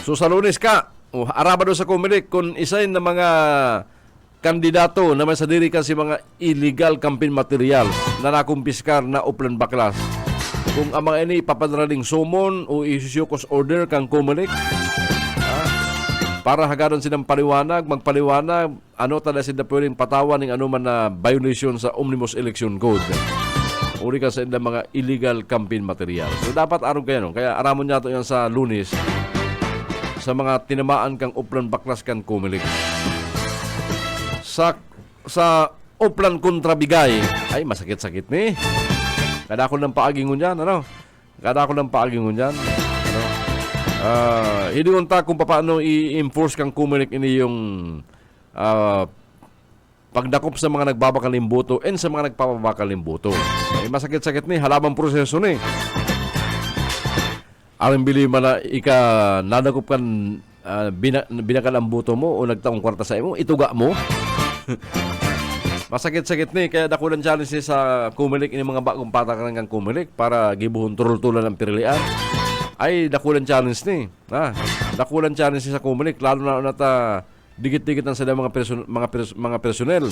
So sa Lunes ka, araba doon sa kumilik kung isay na mga kandidato na may sadiri ka si mga illegal campaign material na nakumpiskar na uplan baklas. Kung ang mga ini papadraling sumon o isusukos order kang kumilik, para hagaran silang magpaliwanag, tala sila pwedeng patawan ng man na violation sa Omnibus Election Code. Uri ka sa mga illegal campaign material. So dapat araw kayo, kaya aramon niya ito yan sa Lunes sa mga tinamaan kang uplan baklas kang kumilik. Sa uplan kontrabigay, ay masakit-sakit ni. Kada ako ng paagingon yan, hindi unta kung paano i-enforce kang kumilik ini yung pagdakop sa mga nagbabakaling boto and sa mga nagpapabakaling boto. Ay masakit-sakit ni, halabang proseso ni. Aring bili man na nadakop kan binakal ang boto mo o nagtaong kwarta sa imo, ituga mo. Masakit-sakit ni, kaya dakulan challenge sa kumilik ini mga bagong patakaran kang kumilik para gibuhon turul-tulan ang pirilian. Ay dakulan challenge ni. Dakulan challenge sa kumilik lalo na dikit-dikit ang sila mga personel.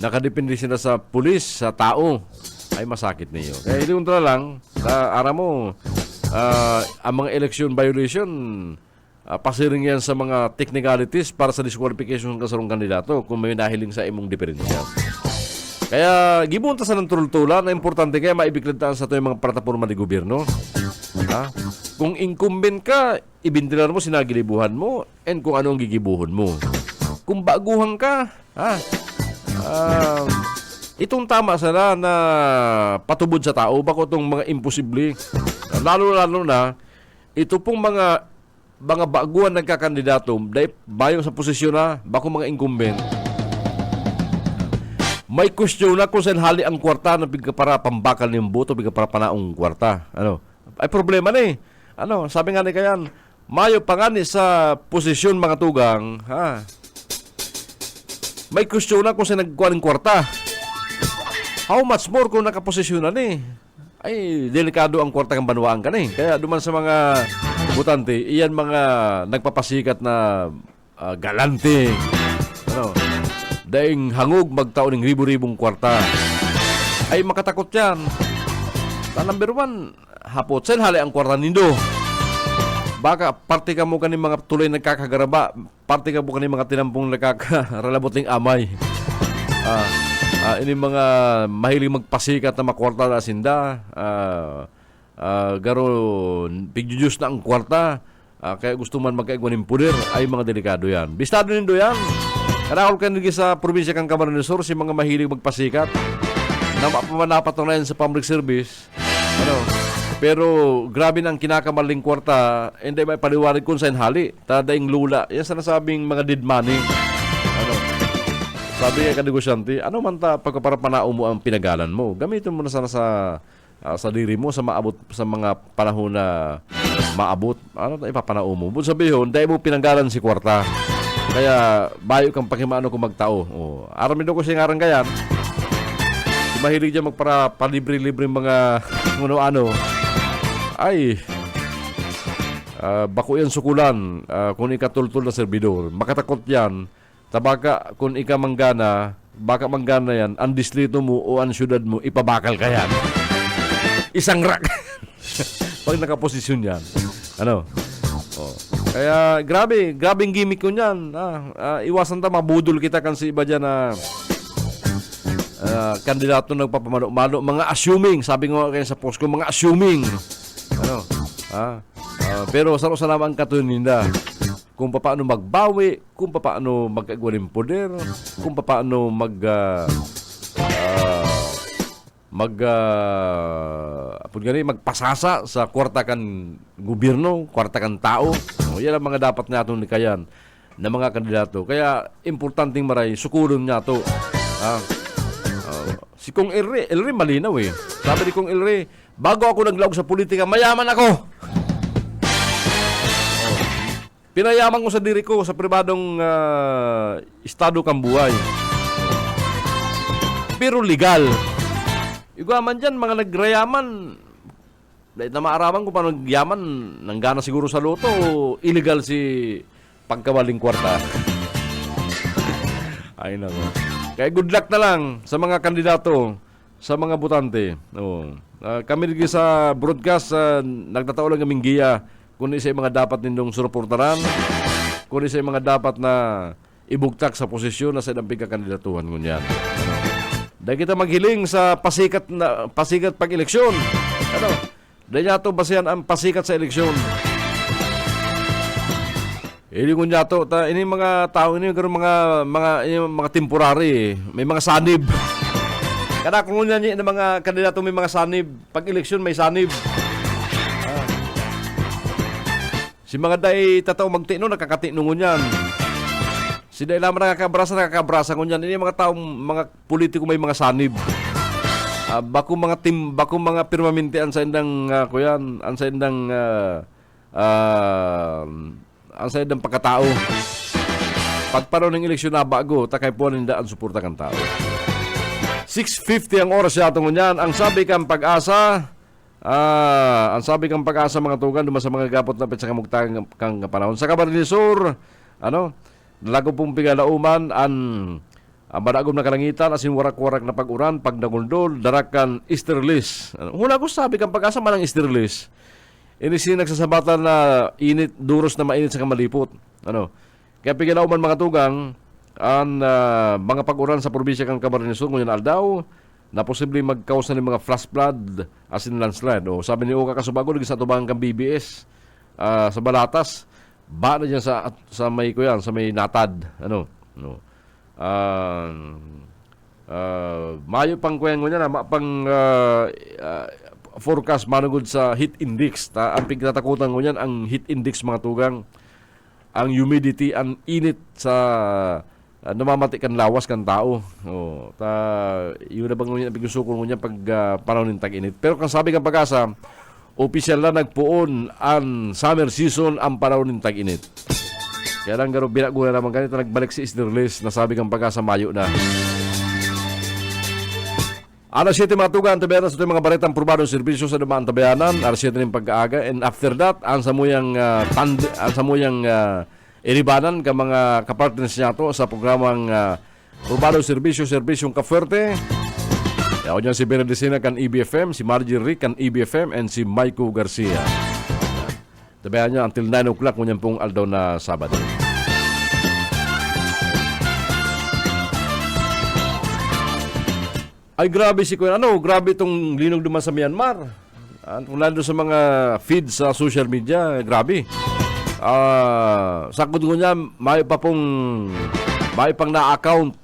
Nakadepende sila sa pulis, sa tao. Ay masakit niyo. Kaya hindi na lang, ara mo, ang mga election violation, pasiring yan sa mga technicalities para sa disqualification ng kasarong kandidato kung may nahiling sa imong diferensya. Kaya gibunta sa ng tultulan na importante kaya maibiglantaan sa ito yung mga plataforma ng gobyerno. Kung incumbent ka, ibindilan mo, sinagilibuhan mo, and kung ano ang gigibuhon mo. Kung baguhan ka, itong tama sana na patubod sa tao, bako itong mga imposible. Lalo-lalo na, ito pong mga baguhan nagkakandidato, dahil bayong sa posisyon na, bako mga incumbent, may question na kung saan hali ang kwarta na bigka para pambakal ng boto, bigka para panaong kwarta. Ay problema na sabi nga ni kayan, mayo pa nga ni sa posisyon mga tugang, may question na kung saan nagkuha ng kwarta. How much more kung nakaposisyon na ni? Ay, delikado ang kwarta kang banwaan ka ni. Kaya duman sa mga butante, iyan mga nagpapasikat na galante. Daing hangog magtaon ng ribu-ribong kwarta. Ay makatakot yan. Number one, hapot sen hali ang kwarta nindo. Baka parte ka mo kaning mga tulay nagkakagaraba, parte ka mo kaning mga tinampong nagkakaralabot ng amay. Ini mga mahilig magpasikat na makwarta na sinda. Garo pigjujus na ang kwarta. Kaya gusto man magkaigwan ng puder, ay mga delikado yan. Bistado nindo yan. Kanakol ka nigi sa probinsya kang Camarines Sur, si mga mahilig magpasikat na mapapatunayan sa public service. Pero grabe na ang kinakamaling kwarta, hindi may paliwanag kung saan hali. Tadaing lula. Yan sa nasabing mga dead money. Sabi nga ka negosyante, man pagkaparapanao mo ang pinagalan mo? Gamitin mo na sana sa sa diri mo sa maabot sa mga panahon na maabot. Ano ta ipapanao mo? Bud sabihon, dai mo pinanggalan si kwarta. Kaya bayo kang pakimaano kung magtao. Oh, aramin ko siya ngaran kayan. Mahilig dyan magpara palibre-libre mga ano-ano. Ay, bako yan sukulan kung ikatultul na servidor. Makatakot yan. Tabaga kung ika manggana, baka manggana yan, ang distrito mo o ang syudad mo, ipabakal ka yan. Isang rak. Pag nakaposisyon yan. Ano? Oh. Kaya grabing gimmick ko yan. Iwasan ta, mabudol kita kan si iba dyan na kandidato nagpapamalo-malo, mga assuming, sabi nga kayo sa post ko, mga assuming. Ano? Pero sa naman katuninda kung paano magbawi, kung paano magkagawa ng poder, kung paano magpasasa sa kwarta kan gobyerno, kwarta kan tao. Yan ang mga dapat natin nikayan na mga kandidato. Kaya importanteng maray, sukulon niya to. Si Kong Elre malinaw eh. Sabi ni Kong Elre, bago ako naglaog sa politika, mayaman ako. Pinayaman ko sa diri ko sa pribadong estado kang buhay. Pero legal. Iguaman dyan, mga nagrayaman, dahil na maaraman ko pa nagyaman, nanggana siguro sa loto, illegal si pagkawaling kwarta. Ay nako. Kaya good luck na lang sa mga kandidato, sa mga butante. Kami dito sa broadcast, nagtatao lang kaming giya kung isa yung mga dapat nindong suportaran, kung isa yung mga dapat na ibugtak sa posisyon na sa ilang pagkakandidatuhan ngunyan. Dahil kita maghiling sa pasikat pag-eleksyon. Dahil niya ito basihan ang pasikat sa eleksyon. Hindi ko niya ito, ini mga tao, ini mga temporary, may mga sanib. Kada kung niya ng mga kandidato may mga sanib, pag-eleksyon may sanib. Si mga day tataw magtino, nakakatino ngunyan. Si day lamang nakakabrasa ngunyan. Ini mga tao, mga politiko may mga sanib. Bako mga pirmamente ang sa indang kuyan, ang sa indang pagkatao. Pagparo ng eleksyon na bago, takay po ninda ang suporta kang tao. 6:50 ang oras siya itong ngunyan. Ang sabi kang pag-asa, mga tugan, dumas sa mga gapot na pet sa kamugtang kang panahon. Sa Camarines Sur, lago pong pigalauman, ang madagom na kalangitan, asin warak-warak na pag-uran, pag naguldol, darakan easterlies. Huna ko sabi kang pag-asa manang easterlies. Ini nagsasabatan na init, duros na mainit sa kamalipot. Kaya pigalauman mga tugang, ang mga pag-uran sa probinsya kang Camarines Sur, ngunyan aldaw, na posibleng mag-cause ng mga flash flood as in landslide. Sabi ni Oka Kasubago, naging sa tubangan kang BBS sa Balatas, ba na dyan sa may kuyan, sa may natad. Mayo pang kuyan ngunyan, forecast manugod sa heat index. Ang pigtatakutan ngunyan, ang heat index mga tugang, ang humidity, ang init sa namamati kan lawas kan tao. Yun na bang ngunyan, pigusukol ngunyan pag panahon ng tag-init. Pero kung sabi kang pag-asa, opisyal na nagpuon ang summer season ang panahon ng tag-init. Kaya lang garo binaguna naman ganito, nagbalik si easterlies, nasabi kang pag-asa Mayo na. Alas 7 mga tuga, ang tabayanan sa ito mga baretang probadong serbisyo sa dumaan tabayanan. Alas 7 ng pag-aaga. And after that, ang samuyang iribanan ka mga kapartners niya to sa programang probadong serbisyong Kafuerte. Ako dyan si Benedicina kan EBFM, si Margie Rick kan EBFM, and si Maiko Garcia. Tabayan niya until 9 o'clock ngunyan pong aldaw na Sabado. Ay grabe si Kuya. Grabe itong linog duman sa Myanmar. Lalo sa mga feed sa social media, grabe. Sakot ko niya, may pang na-account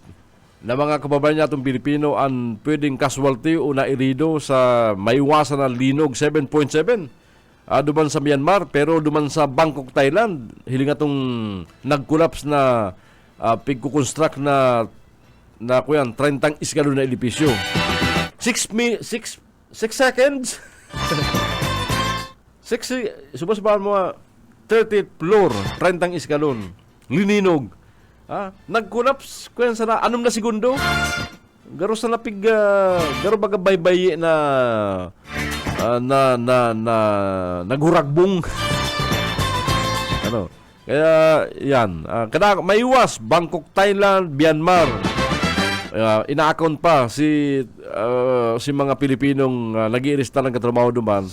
na mga kababayan niya itong Pilipino ang pwedeng casualty o nairido sa maiwasan na linog 7.7. Duman sa Myanmar, pero duman sa Bangkok, Thailand, hiling atong nag-collapse na pigkukonstruct na kuyan, 30 iskalo na edipisyo. 6 6 seconds. subasbahan mo 30th floor, 30 iskalon. Lininog. Nag-collapse kwen sa 6 na segundo. Garo sa lapig garo baga baybay na naghuragbong. Kaya yan, kada maiwas Bangkok, Thailand, Myanmar. Ina-account pa si mga Pilipinong nag-iirista ng katrabaho duman.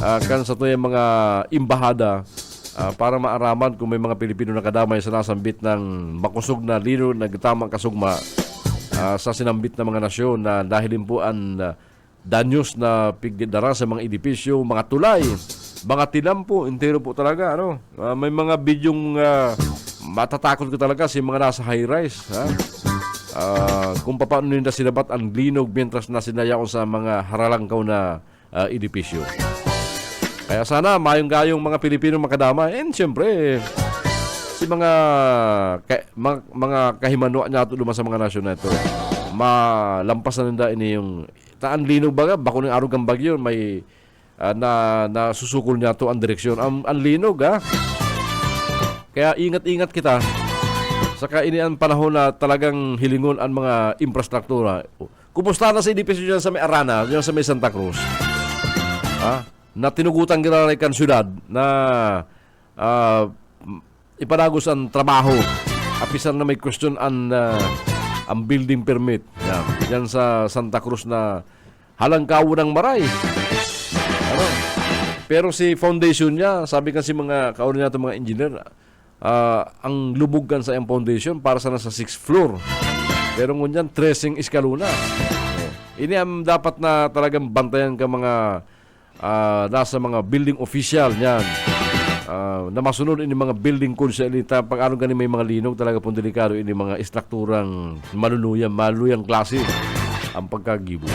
Kan sa to yung mga imbahada para maaraman kung may mga Pilipino na kadamay sa nasambit ng makusog na lino nagtamang kasugma sa sinambit na mga nasyon na dahil po ang danyos na pigdara sa mga edipisyo, mga tulay, mga tinampo, entero po talaga. May mga bidyong matatakot ko talaga si mga nasa high-rise. Kung paano nila sinabat ang linog mientras na sinayaon sa mga haralangkaw na edipisyo. Kaya sana mayong gayong mga Pilipino makadama. And siyempre, si mga kahimano niya ito sa mga nasyon na ito, malampasan nila ini yung taan linog baga, bako ng arugang bagyo, may na susukol niya ito ang direksyon. Ang linog, Kaya ingat-ingat kita. Saka ini ang panahon na talagang hilingon ang mga infrastruktura. Kumusta na sa edipisyo dyan sa may Arana, dyan sa may Santa Cruz? Na tinugutan ginarikan syudad na ipanagos ang trabaho. Apisan na may question ang building permit. Yan sa Santa Cruz na halangkawo ng maray. Pero si foundation niya, sabi kasi mga kauna niya itong mga engineer, ang lubugan sa yung foundation para sana sa 6th floor. Pero ngunyan, 13 eskaluna. Ini ang dapat na talagang bantayan ka mga nasa mga building official niyan. Na masunod ini mga building code sa elita. Pag ano gani may mga linog, talaga pong delikado ini mga istrukturang maluyang klase ang pagkagibo.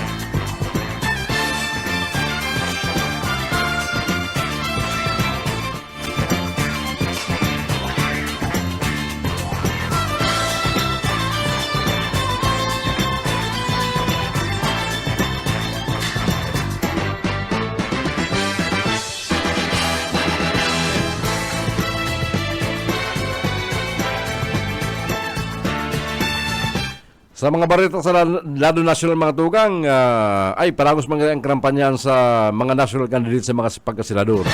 Sa mga barita sa lado national mga tugang, ay paragos mga ang kampanyan sa mga national candidates sa mga pagkasenador.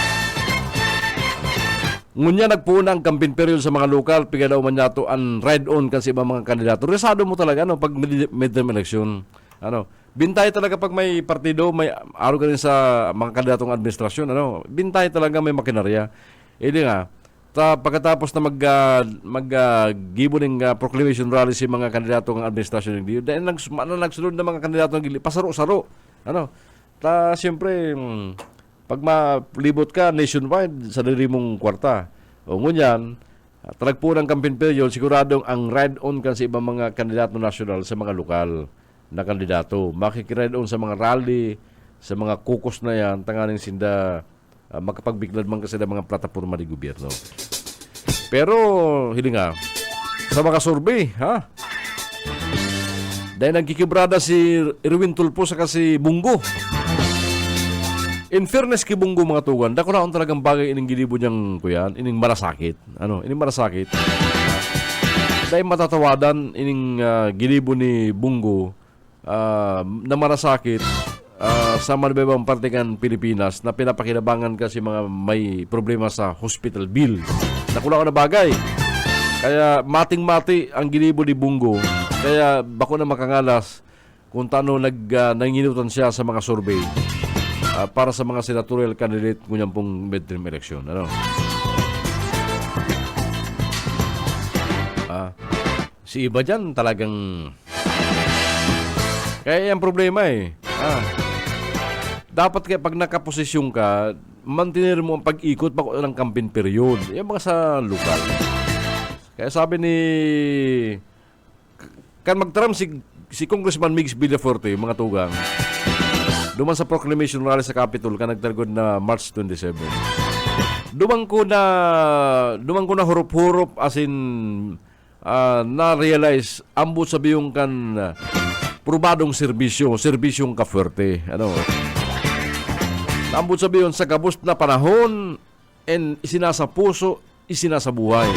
Ngunya nagpuna ang campaign period sa mga lokal, piga daw man yato ang ride-on kasi iba mga kandidato. Resado mo talaga pag midterm election. Bintay talaga pag may partido, may araw ka rin sa mga kandidatong administrasyon. Bintay talaga may makinarya. Hindi nga. Pagkatapos na mag-gibo ng proclamation rally si mga kandidato ng administrasyon ng DIO, dahil nagsunod na mga kandidato ng pasaro-saro. Siyempre, pag malibot ka nationwide sa diri mong kwarta, o ngunyan, talagpo ng campaign period, siguradong ang ride-on kan sa ibang mga kandidato national sa mga lokal na kandidato. Makikiride on sa mga rally, sa mga kukos na yan, tanganing sinda makapagbiglan man kasi ng mga plataforma ni gobyerno. Pero, hindi nga, sa mga survey, dahil nagkikibrada si Erwin Tulfo sa kasi Bungo. In fairness kay Bungo mga tugan, dako na talagang bagay ining gilibo niyang kuyan, ining marasakit. Ining marasakit. Dahil matatawadan ining gilibo ni Bungo na marasakit sa manibabang partikan Pilipinas na pinapakinabangan kasi mga may problema sa hospital bill. Nakulang na bagay. Kaya mating-mati ang ginibo ni Bungo. Kaya bako na makangalas kung tano nanginginutan siya sa mga survey para sa mga senatorial candidate ngunyang pong midterm election. Si iba dyan talagang kaya yung problema dapat kaya pag nakaposisyon ka, mantinir mo ang pag-ikot bako ng campaign period. Yung mga sa lokal. Kaya sabi ni kan magtaram si Congressman Migs Villaforte, mga tugang, duman sa proclamation rally sa Capitol ka nagtargod na March 27. Duman ko na hurup-hurup as in na-realize ambot sabi yung kan probadong serbisyong kafuerte. Ano? Nambot sabihin sa kabus na panahon and isinasa puso, isinasa buhay.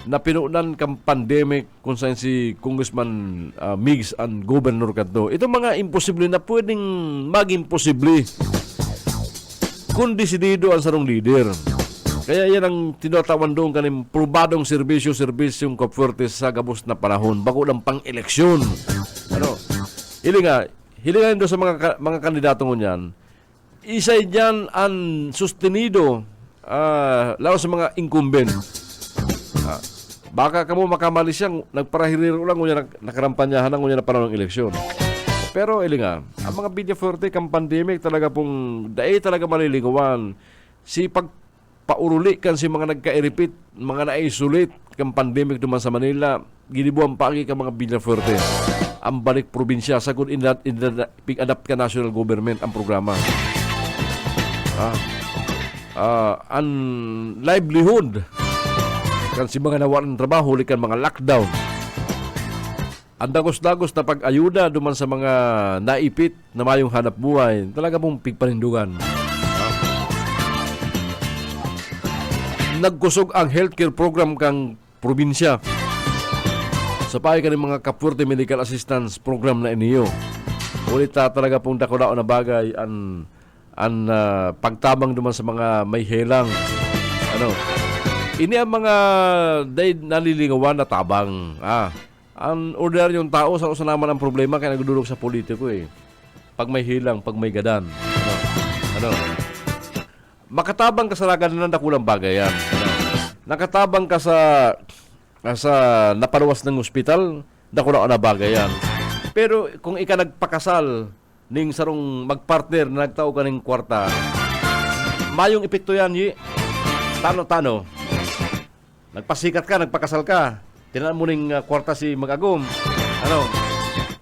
Na pinuunan kang pandemic kung saan si Congressman Migs ang Governor kadto. Ito mga imposible na pwedeng maging posible kung desidido ang sarong leader. Kaya yan ang tinatawan doon kaning probadong serbisyong kafuerte sa kabus na panahon bago ng pang-eleksyon. Ano? Hilingan doon sa mga kandidato ngunyan. Isa dyan ang sustenido lalo sa mga incumbent. Baka kamo makamali siyang nagparahiriro lang ngunyan nakarampanyahan ngunyan na panahon ng eleksyon. Pero ang mga media forte kang pandemic talaga pong dae talaga malilingawan. Si pagpauruli kan si mga nagka-iripit, mga na-isolate kang pandemic duman sa Manila, ginibuang paagi ka mga media forte. Ang balik probinsya sa kung adapt ka national government ang programa. Ang livelihood kan si mga nawalan ng trabaho likan mga lockdown. Ang dagos-dagos na pag-ayuda duman sa mga naipit na mayong hanap buhay, talaga pong pigpanindugan. Nagkusog ang healthcare program kang probinsya. Sa pahay ka ng mga Kapurte Medical Assistance Program na iniyo. Ulit talaga pong dako-dako na bagay ang pagtabang duman sa mga may helang. Ini ang mga nalilingawan na tabang. Ang ordinaryong tao sa naman ang problema kaya nagdudulog sa politiko Pag may hilang, pag may gadan. Makatabang ka sa laganan ng dakulang bagay yan. Nakatabang ka sa napaluwas ng ospital, dakulang na bagay yan. Pero kung ika nagpakasal ning sarong magpartner na nagtao ka ng kwarta, mayong epekto yan, Tano. Nagpasikat ka, nagpakasal ka. Tinaan mo ning kwarta si Mag-agom.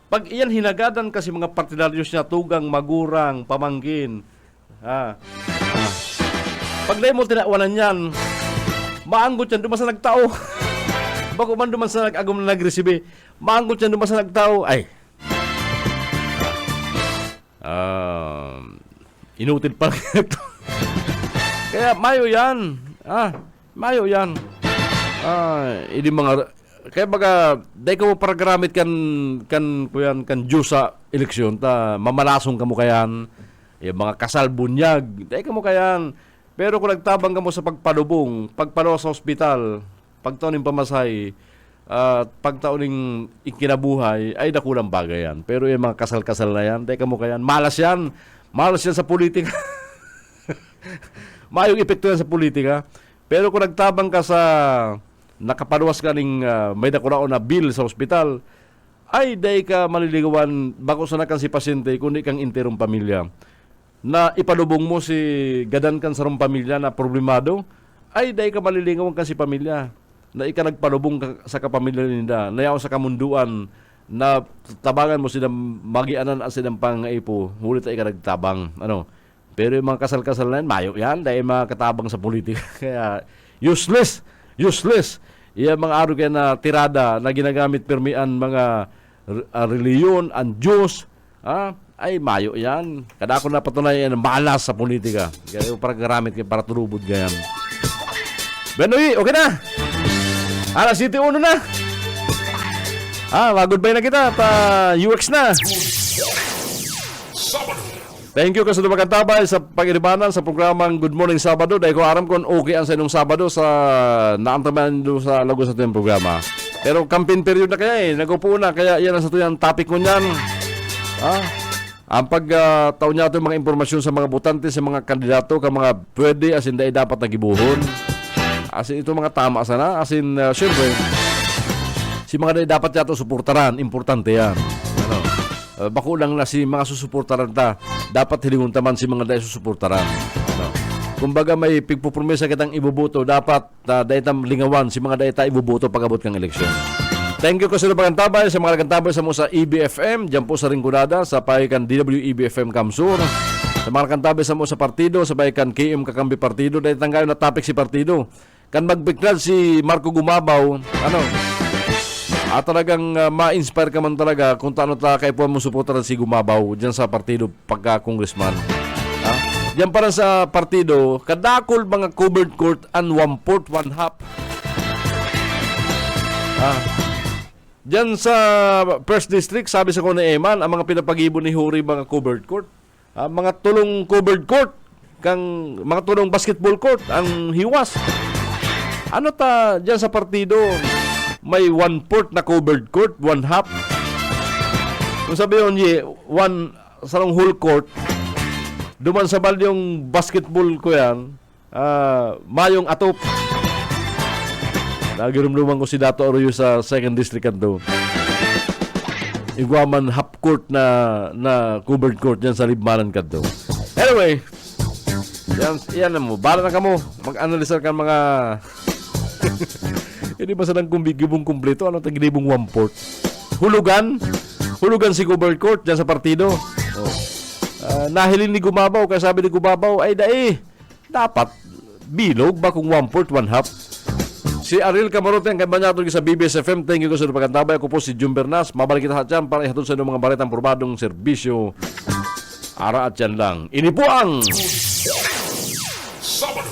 Pag iyan hinagadan kasi mga partidaryos niya, tugang, magurang, pamangkin. Pag dahil mo tinawanan yan, maanggot yan duman sa nagtao. Bago man duman sa nag-agom na nagresibe, maanggot yan duman sa nagtao. Inutil pa ito. Kaya mayo yan. Mayo yan. Hindi mga kaya baga dahil ka mo paragamit kan Diyos sa eleksyon ta mamalasong ka mo kayan yung mga kasal bunyag dahil ka mo kayan pero kung nagtabang ka mo sa pagpadubong pagpalo sa ospital pagtaon ng pamasay pagtaon ng ikinabuhay ay dakulang bagay yan pero yung mga kasal-kasal na yan dahil ka mo kayan malas yan sa politika mayong epekto yan sa politika pero kung nagtabang ka sa nakapaluwas ka ng may dakulao na bill sa ospital, ay dahi ka maliligawan bako sa nakan si pasyente kundi kang interong pamilya. Na ipadubong mo si gadan kan sarong pamilya na problemado, ay dahi ka maliligawan kan si pamilya. Na ika nagpadubong sa kapamilya nila, nayaw sa kamunduan na tabangan mo silang magianan as silang pangaipo, hulit ay ika nagtabang. Pero yung mga kasal-kasal na yan, mayo yan, dahil mga katabang sa politika. Kaya useless. Iyan mga araw kaya na tirada na ginagamit permian mga reliyon, ang Diyos, ay mayo yan. Kada ako napatunay yan, malas sa politika. Kaya para garamit kayo, para turubod ganyan. Benoy, okay na? Alas 7:01 na. Mag-goodbye na kita. UX na. Thank you kasi magkatabay sa pag-iribanan sa programang Good Morning Sabado. Dahil ko aram kung okay ang sa inyong Sabado sa naantaman doon sa lagos sa itong programa. Pero campaign period na kaya nagupo na. Kaya yan ang sa tuyang topic ko niyan. Ang pagtaon niya ito mga impormasyon sa mga butante, sa mga kandidato, ka mga pwede as in dapat nagibuhon. As in ito mga tama sana. As in, syempre, si mga dapat yato suportaran. Importante yan. Bako lang na si mga susuportaran ta. Dapat hilingon taman si mga dahil susuportaran. Kumbaga may pigpupromesa kitang ibubuto, dapat dahil tam lingawan si mga dahil ta ibubuto pag-abot kang eleksyon. Thank you kasi na pagkantabay sa mga nagkantabay sa mo sa EBFM, dyan po sa Ringkunada, sa pahikan DWEBFM Kamsur. Sa mga nagkantabay sa mo sa partido, sa pahikan KM Kakambi Partido, dahil tanggayo na topic si partido. Kan magbiklad si Marco Gumabaw, At talagang ma-inspire ka man talaga kung taano kaipuan mo suportahan si Gumabaw dyan sa partido pagka-congressman. Diyan para sa partido, kadakol mga covered court and 1/4, 1/2. Diyan sa First District, sabi sa ko ni Eman, ang mga pinapag-ibon ni Huri mga covered court. Mga tulong covered court, mga tulong basketball court, ang hiwas. Ano ta diyan sa partido? May 1/4 na covered court, 1/2. Kung sabi yun, sa whole court, duman sa bal yung basketball ko yan, mayong atop. Nagirumduman ko si Dato Arroyo sa 2nd District kanto. Iguaman half court na covered court dyan sa Libmanan kanto. Anyway, yan na mo. Bala na ka mo. Mag-analysar ka mga... Hindi ba sa nang gibong kumpleto? Ano tag gibong 1/4? Hulugan si covered court dyan sa partido. Nahilin ni Gumabaw, kaya sabi ni Gumabaw, ay dapat bilog ba kung 1/4, 1/2? Si Ariel Camarote ang kabanyato sa BBS FM. Thank you ko sa pagkantabay. Ako po si Jun Bernas. Mabalik kita dyan para ihatod sa mga balitang probadong serbisyo. Ara at yan lang. Ini po ang
Sabado.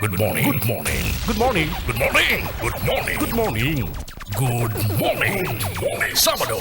Good morning. Good morning. Good morning. Good morning. Good morning. Good morning. Good morning. Good morning. Sabado.